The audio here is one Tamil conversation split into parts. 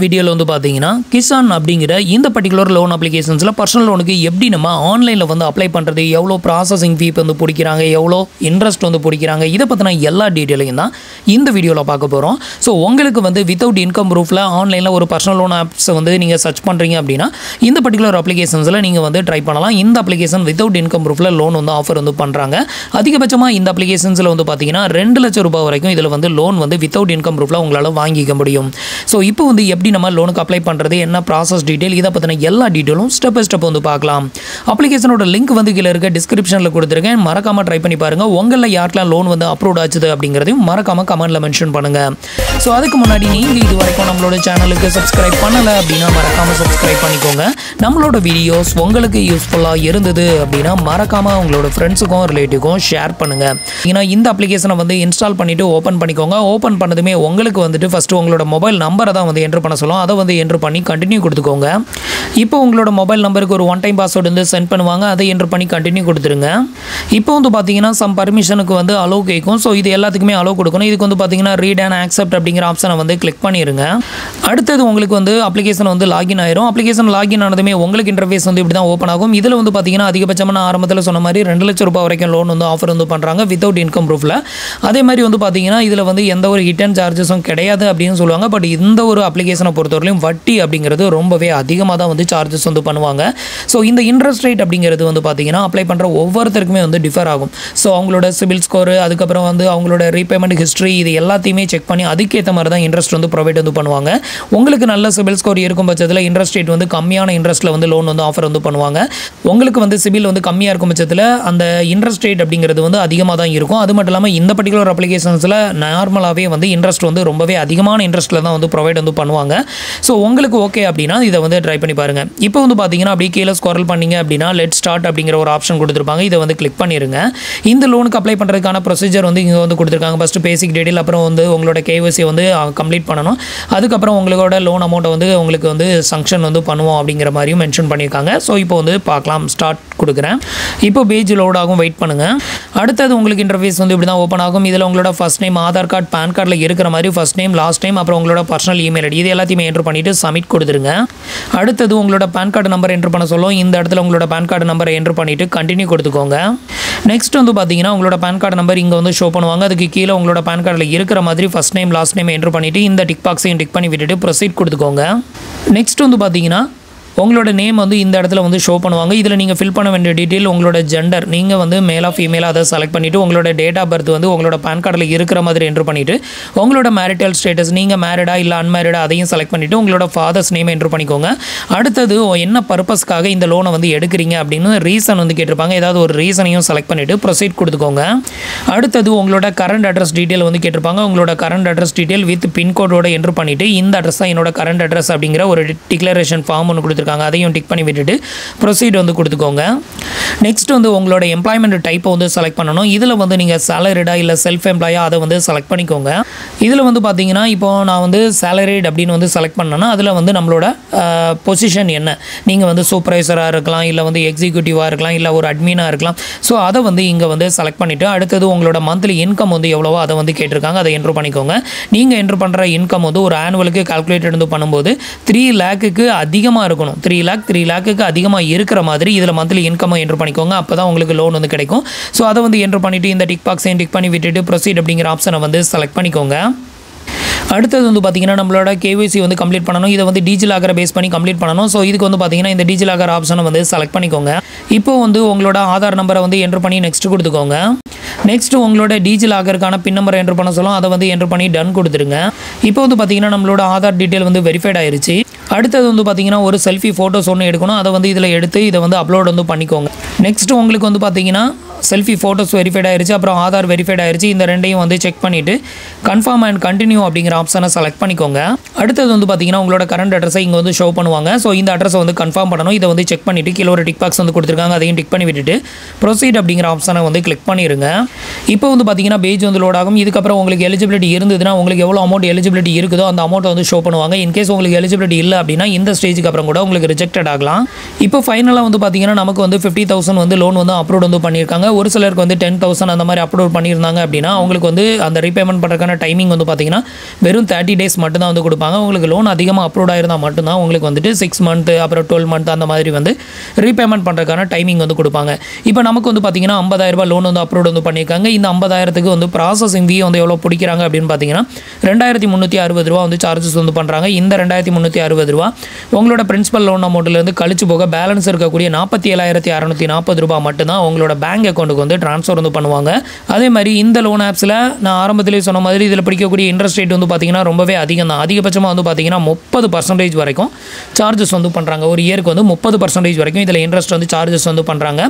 வீடியோல வந்து பாத்தீங்கன்னா கிசான் அப்படிங்கிற இந்த பர்టిక్యులர் லோன் அப்ளிகேஷன்ஸ்ல பர்சனல் லோனுக்கு எப்படி நம்ம ஆன்லைன்ல வந்து அப்ளை பண்றது, எவ்வளவு ப்ராசஸிங் ஃபீ வந்து பிடிக்கிறாங்க, எவ்வளவு இன்ட்ரெஸ்ட் வந்து பிடிக்கிறாங்க, இத பத்தின எல்லா டீடைலையும் தான் இந்த வீடியோல பார்க்க போறோம். சோ உங்களுக்கு வந்து வித்அவுட் இன்கம் ப்ரூஃப்ல ஆன்லைன்ல ஒரு பர்சனல் லோன் ஆப்ஸ் வந்து நீங்க சர்ச் பண்றீங்க அப்படினா இந்த பர்టిక్యులர் அப்ளிகேஷன்ஸ்ல நீங்க வந்து ட்ரை பண்ணலாம். இந்த அப்ளிகேஷன் வித்அவுட் இன்கம் ப்ரூஃப்ல லோன் வந்து ஆஃபர் வந்து பண்றாங்க. அதிகபட்சமா இந்த அப்ளிகேஷன்ஸ்ல வந்து பாத்தீங்கன்னா 2 லட்சம் ரூபாய் வரைக்கும் இதுல வந்து லோன் வந்து வித்அவுட் இன்கம் ப்ரூஃப்ல உங்களால வாங்கிக்க முடியும். சோ இப்போ வந்து எப்படி நம்ம லோனுக்கு அப்ளை பண்றது, என்ன ப்ராசஸ் டீடைல், இத பத்தின எல்லா டீடைலும் ஸ்டெப் பை ஸ்டெப் வந்து பார்க்கலாம். அப்ளிகேஷனோட லிங்க் வந்து கீழ இருக்க டிஸ்கிரிப்ஷன்ல கொடுத்திருக்கேன். மறக்காம ட்ரை பண்ணி பாருங்க. உங்கள யாருக்கெல்லாம் லோன் வந்து அப்ரூவ் ஆச்சுது அப்படிங்கறதையும் மறக்காம கமெண்ட்ல மென்ஷன் பண்ணுங்க. சோ அதுக்கு முன்னாடி நீங்க இதுவரைக்கும் நம்மளோட சேனலுக்கு சப்ஸ்கிரைப் பண்ணல அப்படினா மறக்காம சப்ஸ்கிரைப் பண்ணிக்கோங்க. நம்மளோட வீடியோஸ் உங்களுக்கு யூஸ்ஃபுல்லா இருந்தது அப்படினா மறக்காம உங்களோட ஃப்ரெண்ட்ஸுக்கும் ரிலேட்டிவ்க்கும் ஷேர் பண்ணுங்க. இந்த அப்ளிகேஷனை வந்து இன்ஸ்டால் பண்ணிட்டு ஓபன் பண்ணிக்கோங்க. ஓபன் பண்ணதுமே உங்களுக்கு வந்துட்டு ஃபர்ஸ்ட் உங்களோட மொபைல் நம்பரை தான் வந்து என்டர் பண்ண சொல்லும். அதை வந்து என்டர் பண்ணி கண்டினியூ கொடுத்துக்கோங்க. இப்போ உங்களோட மொபைல் நம்பருக்கு ஒரு ஒன் டைம் பாஸ்வேர்டு வந்து சென்ட் பண்ணுவாங்க. அதை என்டர் பண்ணி கண்டினியூ கொடுத்துருங்க. இப்போ வந்து பார்த்தீங்கன்னா சம் பர்மிஷனுக்கு வந்து அலோவ் கேட்கும். ஸோ இது எல்லாத்துக்குமே அலோவ் கொடுக்கணும். இதுக்கு வந்து பார்த்தீங்கன்னா ரீட் அண்ட் ஆக்செப்ட் அப்படிங்கிற ஆப்ஷனை வந்து கிளிக் பண்ணிடுங்க. அடுத்தது உங்களுக்கு வந்து அப்ளிகேஷன் வந்து லாகின் ஆயிரும். அப்ளிகேஷன் லாகின் ஆனதுமே உங்களுக்கு இன்டர்ஃபேஸ் வந்து இப்படி தான் ஓப்பன் ஆகும். இதில் வந்து பார்த்தீங்கன்னா அதிகபட்சமாக நான் ஆரம்பத்தில் சொன்ன மாதிரி 2 லட்சம் ரூபாய் வரைக்கும் லோன் வந்து ஆஃபர் வந்து பண்ணுறாங்க வித்அவுட் இன்கம் ப்ரூஃபில். அதே மாதிரி வந்து பார்த்தீங்கன்னா இதில் வந்து எந்த ஒரு ஹிடன் சார்ஜஸும் கிடையாது அப்படின்னு சொல்லுவாங்க. பட் இந்த ஒரு அப்ளிகேஷனை பொறுத்தவரையிலும் வட்டி அப்படிங்கிறது ரொம்பவே அதிகமாக தான் வந்து சார்ஜஸ் வந்து பண்ணுவாங்க. ஸோ இந்த இன்ட்ரெஸ்ட் ரேட் அப்படிங்கிறது வந்து பார்த்தீங்கன்னா அப்ளை பண்ணுற ஒவ்வொருத்தருக்குமே வந்து டிஃபர் ஆகும். ஸோ அவங்களோட சிபில் ஸ்கோர், அதுக்கப்புறம் வந்து அவங்களோட ரீபேமெண்ட் ஹிஸ்ட்ரி, இது எல்லாத்தையுமே செக் பண்ணி அதுக்கேற்ற மாதிரி தான் இன்ட்ரெஸ்ட் வந்து ப்ரொவைட் வந்து பண்ணுவாங்க. உங்களுக்கு நல்ல சிபில் ஸ்கோர் இருக்கும் பட்சத்தில் இன்ட்ரெஸ்ட் ரேட் வந்து கம்மியான இன்ட்ரெஸ்ட்டில் வந்து லோன் வந்து ஆஃபர் வந்து பண்ணுவாங்க. உங்களுக்கு வந்து சிபில் வந்து கம்மியாக இருக்கும் பட்சத்தில் அந்த இன்ட்ரெஸ்ட் ரேட் அப்படிங்கிறது வந்து அதிகமாக தான் இருக்கும். அது மட்டும் இல்லாமல் இந்த பர்టిక్యులர் அப்ளிகேஷன்ஸில் நார்மலாகவே வந்து இன்ட்ரெஸ்ட் வந்து ரொம்பவே அதிகமான இன்ட்ரெஸ்ட்டில் தான் வந்து ப்ரொவைட் வந்து பண்ணுவாங்க. ஸோ உங்களுக்கு ஓகே அப்படின்னா இதை வந்து ட்ரை பண்ணி பாருங்க. இப்போ வந்து பார்த்தீங்கன்னா அப்படியே கீழே ஸ்க்ரால் பண்ணீங்க அப்படின்னா லெட் ஸ்டார்ட் அப்படிங்கிற ஒரு ஆப்ஷன் கொடுத்துருப்பாங்க. இதை வந்து கிளிக் பண்ணிருங்க. இந்த லோனுக்கு அப்ளை பண்ணுறதுக்கான ப்ரொசீஜர் வந்து இங்கே வந்து கொடுத்துருக்காங்க. ஃபர்ஸ்ட் பேசிக் டீடைல், அப்புறம் வந்து உங்களோட கேஒய்சி வந்து கம்ப்ளீட் பண்ணணும். அதுக்கப்புறம் உங்களோட லோன் அமௌண்ட்டை வந்து உங்களுக்கு வந்து சங்ஷன் வந்து பண்ணுவோம் அப்படிங்கிற மாதிரியும் மென்ஷன் பண்ணியிருக்காங்க. ஸோ இப்போ வந்து பார்க்கலாம். ஸ்டார்ட் கொடுக்குறேன். இப்போ பேஜ் லோட் ஆகும், வெயிட் பண்ணுங்க. அடுத்தது உங்களுக்கு இன்டர்ஃபேஸ் வந்து இப்படி தான் ஓப்பன் ஆகும். இதில் உங்களோட first name Aadhaar card, PAN கார்டில் இருக்கிற மாதிரி ஃபர்ஸ்ட் நேம், லாஸ்ட் நேம், அப்புறம் உங்களோட பர்சனல் இமெயில் ஐடி, இது எல்லாத்தையுமே என்டர் பண்ணிட்டு சப்மிட் கொடுத்துருங்க. அடுத்தது உங்களோட பேன் கார்டு நம்பர் என்டர் பண்ண சொல்லும். இந்த இடத்துல உங்களோட பேன் கார்டு நம்பரை என்டர் பண்ணிட்டு கண்டினியூ கொடுத்துக்கோங்க. நெக்ஸ்ட் வந்து பார்த்தீங்கன்னா உங்களோட பேன் கார்டு நம்பர் இங்கே வந்து ஷோ பண்ணுவாங்க. அதுக்கு கீழே உங்களோட பேன் கார்டில் இருக்கிற மாதிரி first name last name enter பண்ணிட்டு இந்த டிக் பாக்ஸையும் டிக் பண்ணி விட்டுட்டு ப்ரொசீட் கொடுத்துக்கோங்க. நெக்ஸ்ட் வந்து பார்த்தீங்கன்னா உங்களோட நேம் வந்து இந்த இடத்துல வந்து ஷோ பண்ணுவாங்க. இதில் நீங்கள் ஃபில் பண்ண வேண்டிய டீட்டெயில், உங்களோட ஜெண்டர், நீங்கள் வந்து மேலா ஃபீமேலாக அதை செலக்ட் பண்ணிவிட்டு உங்களோட டேட் ஆஃப் பர்த் வந்து உங்களோட பேன் கார்டில் இருக்கிற மாதிரி என்டர் பண்ணிவிட்டு உங்களோட மேரிட்டல் ஸ்டேட்டஸ், நீங்கள் மேரிடா இல்லை அன்மேரிடா அதையும் செலக்ட் பண்ணிவிட்டு உங்களோட ஃபாதர்ஸ் நேம் என்டர் பண்ணிக்கோங்க. அடுத்தது என்ன பர்பஸ்க்காக இந்த லோனை வந்து எடுக்கிறீங்க அப்படின்னு ரீசன் வந்து கேட்டிருப்பாங்க. ஏதாவது ஒரு ரீசனையும் செலக்ட் பண்ணிவிட்டு ப்ரொசீட் கொடுத்துக்கோங்க. அடுத்தது உங்களோட கரண்ட் அட்ரஸ் டீட்டெயில் வந்து கேட்டிருப்பாங்க. உங்களோட கரண்ட் அட்ரஸ் டீட்டெயில் வித் பின்கோடோட என்டர் பண்ணிவிட்டு இந்த அட்ரஸ் தான் என்னோட கரண்ட் அட்ரஸ் அப்படிங்கிற ஒரு டிக்ளரேஷன் ஃபார்ம் ஒன்று கொடுத்துருக்காங்க. அதையும் டிக் பண்ணி விட்டுட்டு ப்ரொசீட் வந்து கொடுத்துக்கோங்க. நெக்ஸ்ட் வந்து உங்களோட எம்ப்ளாய்மெண்ட் டைப்பை வந்து செலக்ட் பண்ணணும். இதில் வந்து நீங்கள் சேலரிடா இல்லை செல்ஃப் எம்ப்ளாயா அதை வந்து செலக்ட் பண்ணிக்கோங்க. இதில் வந்து பார்த்தீங்கன்னா இப்போ நான் வந்து சேலரிட் அப்படின்னு வந்து செலக்ட் பண்ணேன்னா அதில் வந்து நம்மளோட பொசிஷன் என்ன, நீங்கள் வந்து சூப்பர்வைசராக இருக்கலாம், இல்லை வந்து எக்ஸிக்யூட்டிவாக இருக்கலாம், இல்லை ஒரு அட்மினாக இருக்கலாம். ஸோ அதை வந்து இங்கே வந்து செலக்ட் பண்ணிவிட்டு அடுத்தது உங்களோட மந்த்லி இன்கம் வந்து எவ்வளவோ அதை வந்து கேட்டிருக்காங்க. அதை என்ட்ரு பண்ணிக்கோங்க. நீங்கள் என்ட்ரு பண்ணுற இன்கம் வந்து ஒரு ஆனுவலுக்கு கால்குலேட்டட் வந்து பண்ணும்போது 3 லேக்குக்கு அதிகமாக இருக்கணும். 3 லேக்குக்கு அதிகமாக இருக்கிற மாதிரி இதில் மந்த்லி இன்கம் என்ட்ரு பண்ணிக்கோங்க. அப்போ தான் உங்களுக்கு லோன் வந்து கிடைக்கும். ஸோ அதை வந்து என்ட்ரு பண்ணிவிட்டு இந்த டிக் பாக்ஸையும் டிக் பண்ணி விட்டுட்டு ப்ரொசீட் அப்படிங்கிற ஆப்ஷனை வந்து செலக்ட் பண்ணிக்கோங்க. அடுத்தது வந்து பார்த்தீங்கன்னா நம்மளோட கேஒய்சி வந்து கம்ப்ளீட் பண்ணணும். இதை வந்து டிஜிலாக்கரை பேஸ் பண்ணி கம்ப்ளீட் பண்ணணும். ஸோ இதுக்கு வந்து பார்த்தீங்கன்னா இந்த டிஜிலாக்கர் ஆப்ஷனை வந்து செலக்ட் பண்ணிக்கோங்க. இப்போ வந்து உங்களோட ஆதார் நம்பரை வந்து என்ட்ரு பண்ணி நெக்ஸ்ட் கொடுத்துக்கோங்க. நெக்ஸ்ட் உங்களோட டிஜிலாக்கருக்கான பின் நம்பரை என்ட்ரு பண்ண சொல்லும். அதை வந்து என்ட்ரு பண்ணி டன் கொடுத்துருங்க. இப்போ வந்து பார்த்தீங்கன்னா நம்மளோட ஆதார் டீட்டெயில் வந்து வெரிஃபைட் ஆயிருச்சு. அடுத்தது வந்து பார்த்தீங்கன்னா ஒரு செல்ஃபி ஃபோட்டோஸ் ஒன்று எடுக்கணும். அதை வந்து இதில் எடுத்து இதை வந்து அப்லோட் வந்து பண்ணிக்கோங்க. நெக்ஸ்ட் உங்களுக்கு வந்து பார்த்தீங்கன்னா செல்ஃபி ஃபோட்டோஸ் வெரிஃபைட் ஆயிருச்சு, அப்புறம் ஆதார் வெரிஃபைட் ஆயிருச்சு. இந்த ரெண்டையும் வந்து செக் பண்ணிவிட்டு கன்ஃபார்ம் அண்ட் கண்டினியூ அப்படிங்கிற ஆப்ஷனை செலக்ட் பண்ணிக்கோங்க. அடுத்தது வந்து பார்த்தீங்கன்னா உங்களோட கரண்ட் அட்ரஸை இங்கே வந்து ஷோ பண்ணுவாங்க. ஸோ இந்த அட்ரஸை வந்து கன்ஃபார்ம் பண்ணணும். இதை வந்து செக் பண்ணிவிட்டு கீழே ஒரு டிக் பாக்ஸ் வந்து கொடுத்துருக்காங்க. அதையும் டிக் பண்ணி விட்டுட்டு ப்ரொசீட் அப்படிங்கிற ஆப்ஷனை வந்து கிளிக் பண்ணிடுங்க. இப்போ வந்து பார்த்தீங்கன்னா பேஜ் வந்து லோட் ஆகும். இதுக்கப்புறம் உங்களுக்கு எலிஜிபிலிட்டி இருந்ததுன்னா உங்களுக்கு எவ்வளோ அமௌண்ட் எலிஜிபிலிட்டி இருக்குதோ அந்த அமௌண்ட்டை வந்து ஷோ பண்ணுவாங்க. இன்கேஸ் உங்களுக்கு எலிஜிபிலிட்டி இல்லை அப்படின்னா இந்த ஸ்டேஜுக்கு அப்புறம் கூட உங்களுக்கு ரிஜெக்டட் ஆகலாம். இப்போ ஃபைனலாக வந்து பார்த்தீங்கன்னா நமக்கு வந்து 50,000 வந்து லோன் வந்து அப்ரூவ் வந்து பண்ணியிருக்காங்க. ஒரு சிலருக்கு வந்து 10,000 அந்த மாதிரி அப்லோட் பண்ணியிருந்தாங்க அப்படின்னா அவங்களுக்கு வந்து அந்த ரீபேமெண்ட் பண்ணுறதுக்கான டைமிங் வந்து பார்த்தீங்கன்னா வெறும் 30 days மட்டும் தான் வந்து கொடுப்பாங்க. உங்களுக்கு லோன் அதிகமாக அப்லோட் ஆயிருந்தால் மட்டும்தான் உங்களுக்கு வந்துட்டு 6 month அப்புறம் 12 month அந்த மாதிரி வந்து ரீபேமெண்ட் பண்ணுறதுக்கான டைமிங் வந்து கொடுப்பாங்க. இப்போ நமக்கு வந்து பார்த்தீங்கன்னா 50,000 லோன் வந்து அப்லோட் வந்து பண்ணியிருக்காங்க. இந்த 50,000க்கு வந்து ப்ராசஸிங் ஃபீ வந்து எவ்வளோ பிடிக்கிறாங்க அப்படின்னு பார்த்தீங்கன்னா ₹2,360 வந்து சார்ஜஸ் வந்து பண்ணுறாங்க. இந்த ₹2,360 உங்களோட பிரின்சிபல் லோன் அமௌண்ட்லேருந்து கழிச்சு போக பேலன்ஸ் இருக்கக்கூடிய ₹47,640 மட்டும்தான் உங்களோட பேங்க் அக்கௌண்ட்டுக்கு வந்து ட்ரான்ஸ்ஃபர் வந்து பண்ணுவாங்க. அதே மாதிரி இந்த லோன் ஆப்ஸில் நான் ஆரம்பத்திலே சொன்ன மாதிரி இதில் பிடிக்கக்கூடிய இன்ட்ரெஸ்ட் ரேட் வந்து பார்த்தீங்கன்னா ரொம்பவே அதிகம் தான். அதிகபட்சமாக வந்து பார்த்தீங்கன்னா 30% வரைக்கும் சார்ஜஸ் வந்து பண்ணுறாங்க. ஒரு இயருக்கு வந்து 30% வரைக்கும் இதில் இன்ட்ரெஸ்ட் வந்து சார்ஜஸ் வந்து பண்ணுறாங்க.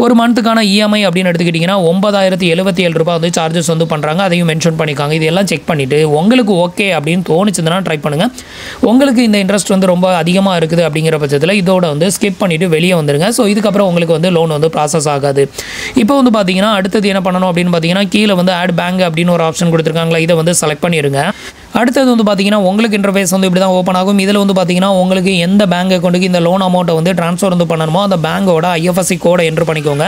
ஒரு மந்த்துக்கான இஎம்ஐ அப்படின்னு எடுத்துக்கிட்டிங்கன்னா ₹9,077 வந்து சார்ஜஸ் வந்து பண்ணுறாங்க. அதையும் மென்ஷன் பண்ணிக்காங்க. இதெல்லாம் செக் பண்ணிவிட்டு உங்களுக்கு ஓகே அப்படின்னு தோணுச்சுன்னா ட்ரை பண்ணுங்கள். உங்களுக்கு இந்த இன்ட்ரெஸ்ட் வந்து ரொம்ப அதிகமாக இருக்குது அப்படிங்கிற பட்சத்தில் இதோட வந்து ஸ்கிப் பண்ணிவிட்டு வெளியே வந்துருங்க. ஸோ இதுக்கப்புறம் உங்களுக்கு வந்து லோன் வந்து ப்ராசஸ் ஆகாது. இப்போ வந்து பார்த்தீங்கன்னா அடுத்தது என்ன பண்ணணும் அப்படின்னு பார்த்தீங்கன்னா கீழே வந்து ஆட் பேங்க் அப்படின்னு ஒரு ஆப்ஷன் கொடுத்துருக்காங்களா, இதை வந்து செலக்ட் பண்ணிடுங்க. அடுத்தது வந்து பார்த்தீங்கன்னா உங்களுக்கு இன்டர்ஃபேஸ் வந்து இப்படி தான் ஓப்பன் ஆகும். இதில் வந்து பார்த்தீங்கன்னா உங்களுக்கு எந்த பேங்க் அக்கௌண்ட்டுக்கு இந்த லோன் அமௌண்ட்டை வந்து ட்ரான்ஸ்ஃபர் வந்து பண்ணணுமோ அந்த பேங்கோட IFSC கோடை என்ட்ரு பண்ணிக்கோங்க.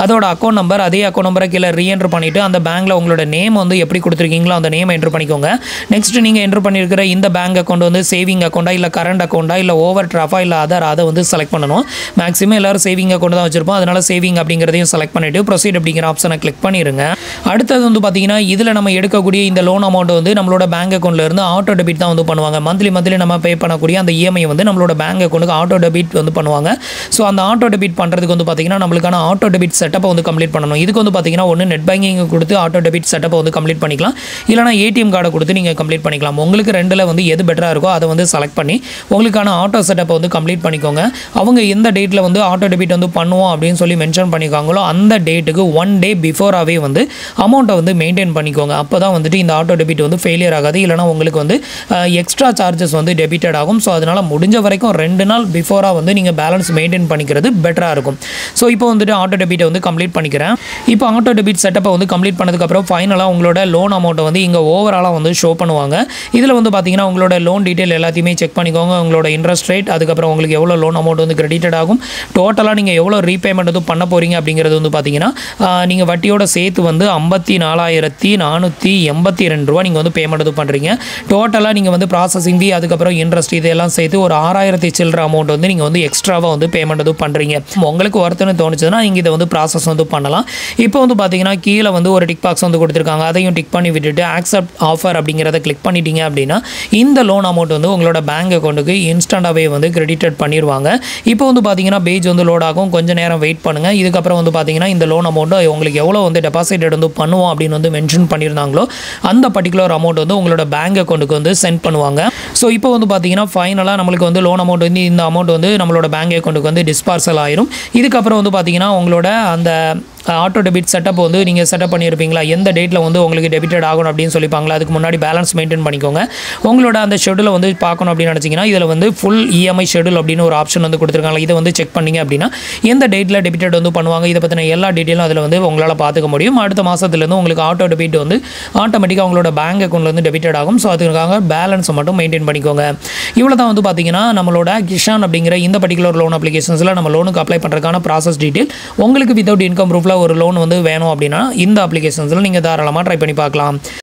அதோட அக்கௌண்ட் நம்பர், அதே அக்கௌண்ட் நம்பரை கீழே ரீஎன்ட்ரு பண்ணிவிட்டு அந்த பேங்க்கில் உங்களோட நேம் வந்து எப்படி கொடுத்துருக்கீங்களோ அந்த நேம் என்ட்ரு பண்ணிக்கோங்க. நெக்ஸ்ட் நீங்கள் என்ட்ரு பண்ணியிருக்கிற இந்த பேங்க் அக்கௌண்ட் வந்து சேவிங் அக்கௌண்ட்டா இல்லை கரண்ட் அக்கௌண்ட்டா இல்லை ஓவர் டிராஃபா இல்லை அதை வந்து செலக்ட் பண்ணணும். மேக்ஸிமம் எல்லாரும் சேவிங் அக்கௌண்ட் தான் வச்சிருப்போம். அதனால் சேவிங் அப்படிங்கிறதையும் செலக்ட் பண்ணிவிட்டு ப்ரொசீட் அப்படிங்கிற ஆப்ஷனை கிளிக் பண்ணிடுங்க. அடுத்தது வந்து பார்த்தீங்கன்னா இதில் நம்ம எடுக்கக்கூடிய இந்த லோன் அமௌண்ட் வந்து நம்மளோட பேங்க் அக்கௌண்ட்ல இருந்து ஆட்டோ டெபிட் தான் வந்து பண்ணுவாங்க. மந்த்லி நம்ம பே பண்ணக்கூடிய அந்த இஎம்ஐ வந்து நம்மளோட பேங்க் அக்கௌண்ட்டுக்கு ஆட்டோ டெபிட் வந்து பண்ணுவாங்க. ஸோ அந்த ஆட்டோ டெபிட் பண்ணுறதுக்கு வந்து பார்த்தீங்கன்னா நம்மளுக்கான ஆட்டோ டெபிட் செட்டப்பை வந்து கம்ப்ளீட் பண்ணணும். இதுக்கு வந்து பார்த்தீங்கன்னா ஒன்று நெட் பேங்கிங் கொடுத்து ஆட்டோ டெபிட் செட்டப்பை வந்து கம்ப்ளீட் பண்ணிக்கலாம், இல்லைனா ஏடிஎம் கார்டை கொடுத்து நீங்கள் கம்ப்ளீட் பண்ணிக்கலாம். உங்களுக்கு ரெண்டில் வந்து எது பெட்டராக இருக்கோ அதை வந்து செலக்ட் பண்ணி உங்களுக்கான ஆட்டோ செட்டப்பை வந்து கம்ப்ளீட் பண்ணிக்கோங்க. அவங்க எந்த டேட்டில் வந்து ஆட்டோ டெபிட் வந்து பண்ணுவோம் அப்படின்னு சொல்லி மென்ஷன் பண்ணியிருக்காங்களோ அந்த டேட்டுக்கு 1 day பிஃபோராகவே வந்து அமௌண்ட்டை வந்து மெயின்டைன் பண்ணிக்கோங்க. அப்போ தான் வந்துட்டு இந்த ஆட்டோ டெபிட் வந்து ஃபெயிலியர் ஆகாது, இல்லைனா உங்களுக்கு வந்து எக்ஸ்ட்ரா சார்ஜஸ் வந்து டெபிட்டட் ஆகும். ஸோ அதனால் முடிஞ்ச வரைக்கும் 2 நாள் பிஃபோராக வந்து நீங்கள் பேலன்ஸ் மெயின்டைன் பண்ணிக்கிறது பெட்டராக இருக்கும். ஸோ இப்போ வந்துட்டு ஆட்டோ டெபிட்டை வந்து கம்ப்ளீட் பண்ணிக்கிறேன். இப்போ ஆட்டோ டெபிட் செட்டப்பை வந்து கம்ப்ளீட் பண்ணதுக்கப்புறம் ஃபைனலாக உங்களோட லோன் அமௌண்ட்டை வந்து இங்கே ஓவராலாக வந்து ஷோ பண்ணுவாங்க. இதில் வந்து பார்த்தீங்கன்னா உங்களோட லோன் டீட்டெயில் எல்லாத்தையுமே செக் பண்ணிக்கோங்க. உங்களோட இன்ட்ரெஸ்ட் ரேட், அதுக்கப்புறம் உங்களுக்கு எவ்வளோ லோன் அமௌண்ட் வந்து கிரெடிட்டட் ஆகும், டோட்டலாக நீங்கள் எவ்வளோ ரீபேமெண்ட் வந்து பண்ண போகிறீங்க அப்படிங்கிறது வந்து பார்த்தீங்கன்னா நீங்கள் வட்டியோட சேர்த்து வந்து ₹54,482 நீங்கள் வந்து பேமெண்ட் வந்து பண்ணுறீங்க. டோட்டலாக நீங்கள் வந்து ப்ராசஸிங் ஃபீ அதுக்கப்புறம் இன்ட்ரெஸ்ட் இதெல்லாம் சேர்த்து ஒரு 6,000 சில்லற அமௌண்ட் வந்து நீங்கள் வந்து எக்ஸ்ட்ராவாக வந்து பேமெண்ட் வந்து பண்ணுறீங்க. உங்களுக்கு ஒருத்தன்னு தோணுச்சுன்னா நீங்கள் இதை வந்து ப்ராசஸ் வந்து பண்ணலாம். இப்போ வந்து பார்த்தீங்கன்னா கீழே வந்து ஒரு டிக் பாக்ஸ் வந்து கொடுத்துருக்காங்க. அதையும் டிக் பண்ணி விட்டுட்டு ஆக்செப்ட் ஆஃபர் அப்படிங்கிறத கிளிக் பண்ணிட்டீங்க அப்படின்னா இந்த லோன் அமௌண்ட் வந்து உங்களோட பேங்க் அக்கௌண்ட்டுக்கு இன்ஸ்டண்ட்டாகவே வந்து கிரெடிட்டட் பண்ணிடுவாங்க. இப்போ வந்து பார்த்தீங்கன்னா பேஜ் வந்து லோட் ஆகும், கொஞ்சம் நேரம் வெயிட் பண்ணுங்கள். இதுக்கப்புறம் வந்து பார்த்தீங்கன்னா இந்த லோன் அமௌண்ட்டு உங்களுக்கு எவ்வளோ வந்து டெபாசிட்டட் வந்து பண்ணுவோம் அப்படின்னு வந்து மென்ஷன் பண்ணியிருந்தாங்களோ அந்த பர்டிகுலர் அமௌண்ட் வந்து உங்களோட பேங்க் அக்கௌண்ட்டுக்கு வந்து சென்ட் பண்ணுவாங்க. ஸோ இப்போ வந்து பார்த்தீங்கன்னா ஃபைனலாக நம்மளுக்கு வந்து லோன் அமௌண்ட் வந்து இந்த அமௌண்ட் வந்து நம்மளோட பேங்க் அக்கௌண்ட்டுக்கு வந்து டிஸ்பார்சல் ஆயிரும். இதுக்கப்புறம் வந்து பார்த்தீங்கன்னா உங்களோட அந்த ஆட்டோ டெபிட் செட்டப் வந்து நீங்கள் செட்டப் பண்ணியிருப்பீங்களா, எந்த டேட்டில் வந்து உங்களுக்கு டெபிட்டட் ஆகணும் அப்படின்னு சொல்லிப்பாங்களா, அதுக்கு முன்னாடி பேலன்ஸ் மெயின்டைன் பண்ணிக்கோங்க. உங்களோட அந்த ஷெடியூலை வந்து பார்க்கணும் அப்படின்னு நினச்சிங்கன்னா இதில் வந்து ஃபுல் இஎம்ஐ ஷெடியூல் அப்படின்னு ஒரு ஆப்ஷன் வந்து கொடுத்துருக்காங்க. இதை வந்து செக் பண்ணிங்க அப்படின்னா எந்த டேட்டில் டெபிட்டட் வந்து பண்ணுவாங்க இதை பற்றின எல்லா டீட்டெயிலும் அதில் வந்து உங்களால் பார்த்துக்க முடியும். அடுத்த மாதத்துலேருந்து உங்களுக்கு ஆட்டோ டெபிட் வந்து ஆட்டோமேட்டிக்காக உங்களோட பேங்க் அக்கௌண்ட்டில் வந்து டெபிட்டட் ஆகும். ஸோ அதுக்காக பேலன்ஸை மட்டும் மெயின்டைன் பண்ணிக்கோங்க. இவ்வளோ தான் வந்து பார்த்தீங்கன்னா நம்மளோட கிஷான் அப்படிங்கிற இந்த பர்டிகுலர் லோன் அப்ளிகேஷன்ஸில் நம்ம லோனுக்கு அப்ளை பண்ணுறதுக்கான ப்ராசஸ் டீட்டெயில். உங்களுக்கு வித்தவுட் இன்கம் ப்ரூஃபில் ஒரு லோன் வந்து வேணும் அப்படின்னா இந்த அப்ளிகேஷன்ஸில் நீங்கள் தாராளமாக ட்ரை பண்ணி பார்க்கலாம்.